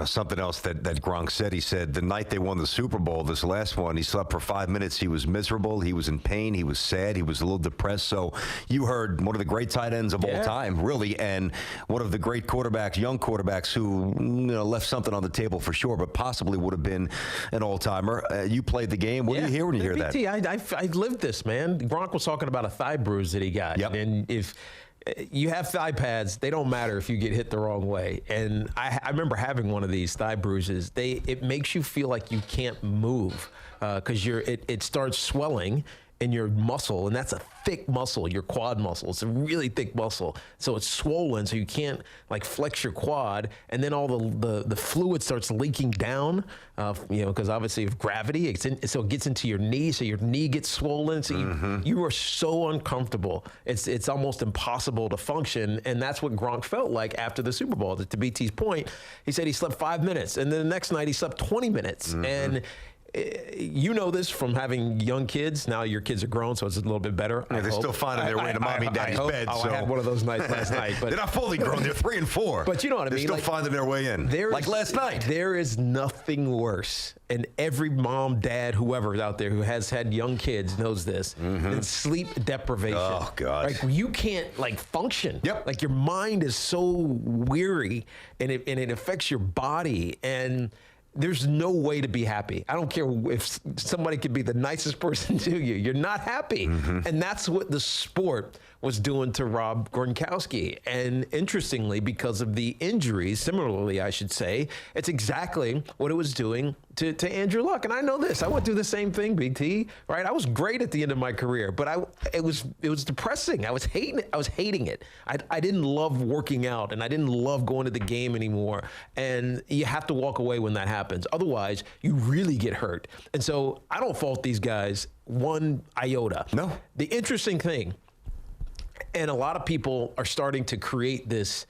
something else that Gronk said. He said the night they won the Super Bowl, this last one, he slept for 5 minutes. He was miserable. He was in pain. He was sad. He was a little depressed. So you heard one of the great tight ends of all time, really, and one of the great quarterbacks, young quarterbacks who left something on the table for sure, but possibly would have been an all-timer. You played the game. What do you hear when you hear BT, that? I lived this, man. Gronk was talking about a thigh bruise that he got. Yep. And if you have thigh pads, they don't matter if you get hit the wrong way. And I remember having one of these thigh bruises. It makes you feel like you can't move because it starts swelling in your muscle, and that's a thick muscle, your quad muscle. It's a really thick muscle, so it's swollen, so you can't like flex your quad, and then all the fluid starts leaking down, because obviously of gravity, so it gets into your knee, so your knee gets swollen, so you are so uncomfortable. It's almost impossible to function, and that's what Gronk felt like after the Super Bowl. To BT's point, he said he slept 5 minutes, and then the next night he slept 20 minutes, and you know this from having young kids. Now your kids are grown, so it's a little bit better. Yeah, they're still finding their way to mommy and daddy's bed. I had one of those nights last night. But they're not fully grown. They're 3 and 4. But you know what I mean? They're still finding their way in. Like last night. There is nothing worse, and every mom, dad, whoever is out there who has had young kids knows this, than sleep deprivation. Oh, God. Like you can't function. Yep. Like your mind is so weary, and it affects your body, and there's no way to be happy. I don't care if somebody could be the nicest person to you. You're not happy. And that's what the sport was doing to Rob Gronkowski. And interestingly, because of the injuries, similarly, I should say, it's exactly what it was doing to Andrew Luck. And I know this. I went through the same thing, BT, right? I was great at the end of my career, but it was depressing. I was hating it. I didn't love working out, and I didn't love going to the game anymore. And you have to walk away when that happens. Otherwise, you really get hurt. And so I don't fault these guys one iota. No. The interesting thing, and a lot of people are starting to create this,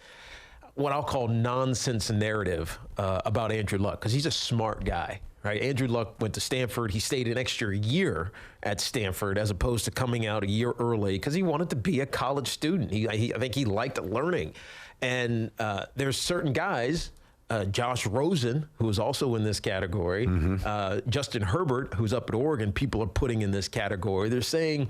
what I'll call nonsense narrative about Andrew Luck, because he's a smart guy, right? Andrew Luck went to Stanford. He stayed an extra year at Stanford as opposed to coming out a year early because he wanted to be a college student. I think he liked learning. And there's certain guys, Josh Rosen, who is also in this category, Justin Herbert, who's up at Oregon, people are putting in this category. They're saying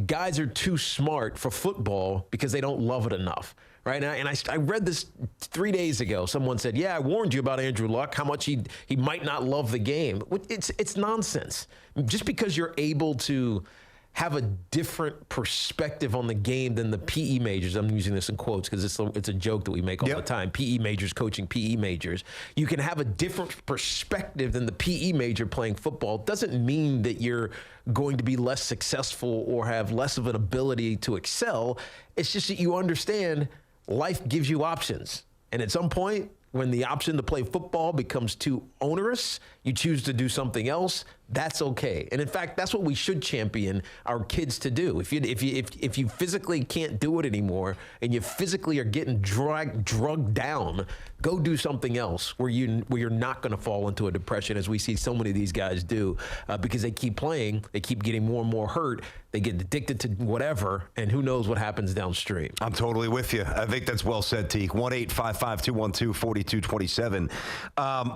guys are too smart for football because they don't love it enough. Right. And I read this 3 days ago. Someone said, yeah, I warned you about Andrew Luck, how much he might not love the game. It's nonsense. Just because you're able to have a different perspective on the game than the PE majors. I'm using this in quotes because it's a joke that we make all the time. PE majors coaching PE majors. You can have a different perspective than the PE major playing football. Doesn't mean that you're going to be less successful or have less of an ability to excel. It's just that you understand life gives you options. And at some point, when the option to play football becomes too onerous, you choose to do something else. That's okay. And in fact, that's what we should champion our kids to do. If you physically can't do it anymore and you physically are getting drugged down, go do something else where you're not going to fall into a depression, as we see so many of these guys do, because they keep playing, they keep getting more and more hurt, they get addicted to whatever, and who knows what happens downstream. I'm totally with you. I think that's well said, Teak. 1-855-212-4227.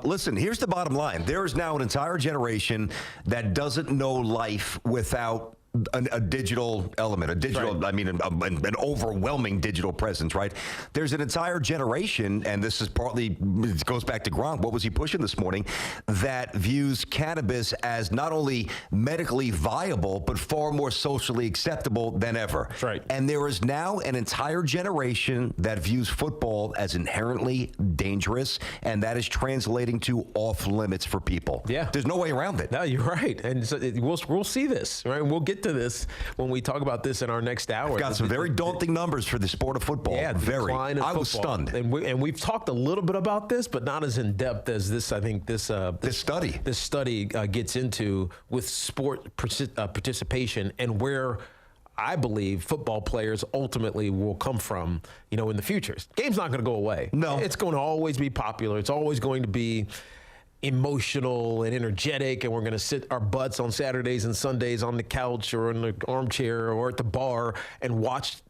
Listen, here's the bottom line. There is now an entire generation that doesn't know life without a digital element, an overwhelming digital presence, right? There's an entire generation, and this is partly, it goes back to Gronk, what was he pushing this morning, that views cannabis as not only medically viable, but far more socially acceptable than ever. That's right. And there is now an entire generation that views football as inherently dangerous, and that is translating to off limits for people. Yeah. There's no way around it. No, you're right. And so we'll see this, right? We'll get to this when we talk about this in our next hour. I've got some very daunting numbers for the sport of football. Yeah, very. I was stunned. And we've talked a little bit about this, but not as in depth as this. I think this study gets into with sport participation and where I believe football players ultimately will come from, in the future. Game's not going to go away. No. It's going to always be popular. It's always going to be emotional and energetic, and we're going to sit our butts on Saturdays and Sundays on the couch or in the armchair or at the bar and watch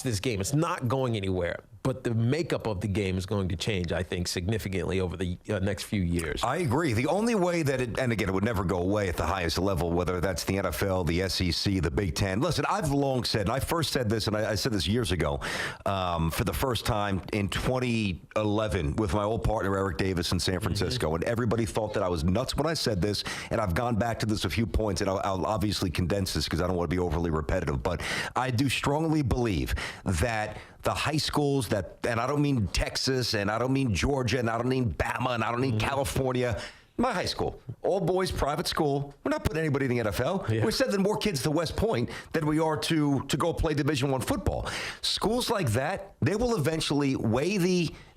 this game. It's not going anywhere. but the makeup of the game is going to change, I think, significantly over the next few years. I agree. The only way that and again, it would never go away at the highest level, whether that's the NFL, the SEC, the Big Ten. Listen, I've long said, and I first said this, and I said this years ago, for the first time in 2011 with my old partner, Eric Davis in San Francisco, and everybody thought that I was nuts when I said this, and I've gone back to this a few points, and I'll obviously condense this because I don't want to be overly repetitive, but I do strongly believe that the high schools and I don't mean Texas, and I don't mean Georgia, and I don't mean Bama, and I don't mean California. My high school, all boys, private school. We're not putting anybody in the NFL. Yeah. We're sending more kids to West Point than we are to go play Division I football. Schools like that, they will eventually weigh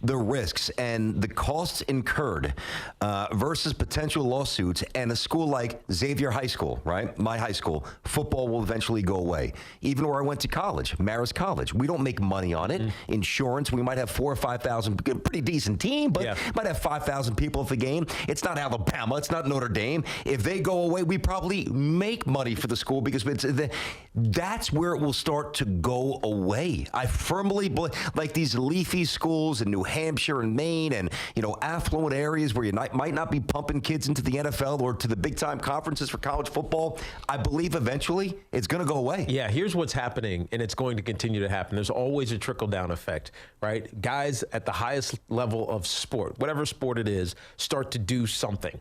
the risks and the costs incurred versus potential lawsuits. And a school like Xavier High School, right? My high school, football will eventually go away. Even where I went to college, Marist College, we don't make money on it. Insurance, we might have 4,000 or 5,000, pretty decent team, but might have 5,000 people at the game. It's not Alabama, it's not Notre Dame. If they go away, we probably make money for the school because that's where it will start to go away. I firmly believe, like these leafy schools in New Hampshire and Maine and, affluent areas where you might not be pumping kids into the NFL or to the big time conferences for college football, I believe eventually it's going to go away. Yeah, here's what's happening, and it's going to continue to happen. There's always a trickle-down effect, right? Guys at the highest level of sport, whatever sport it is, start to do something,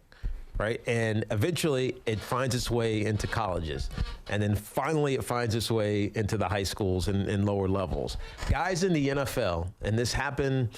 right? And eventually it finds its way into colleges. And then finally it finds its way into the high schools and lower levels. Guys in the NFL, and this happened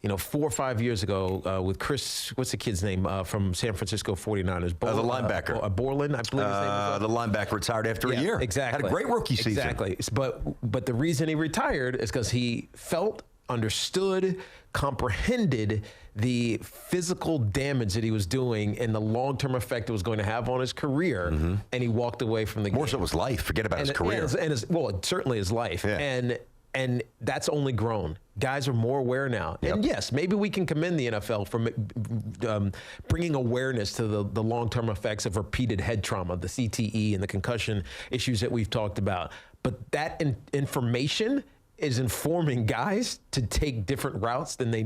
4 or 5 years ago with Chris, what's the kid's name from San Francisco 49ers? The linebacker. Borland, I believe his name was. The linebacker retired after a year. Exactly. Had a great rookie season. Exactly. But the reason he retired is because he felt, understood, comprehended the physical damage that he was doing and the long-term effect it was going to have on his career, and he walked away from the game. More so his life. Forget about his career. Well, certainly his life. Yeah. And that's only grown. Guys are more aware now. Yep. And yes, maybe we can commend the NFL for bringing awareness to the long-term effects of repeated head trauma, the CTE and the concussion issues that we've talked about. But that information is informing guys to take different routes than they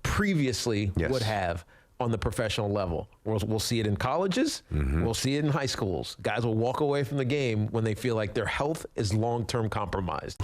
previously would have on the professional level. We'll see it in colleges. We'll see it in high schools. Guys will walk away from the game when they feel like their health is long-term compromised.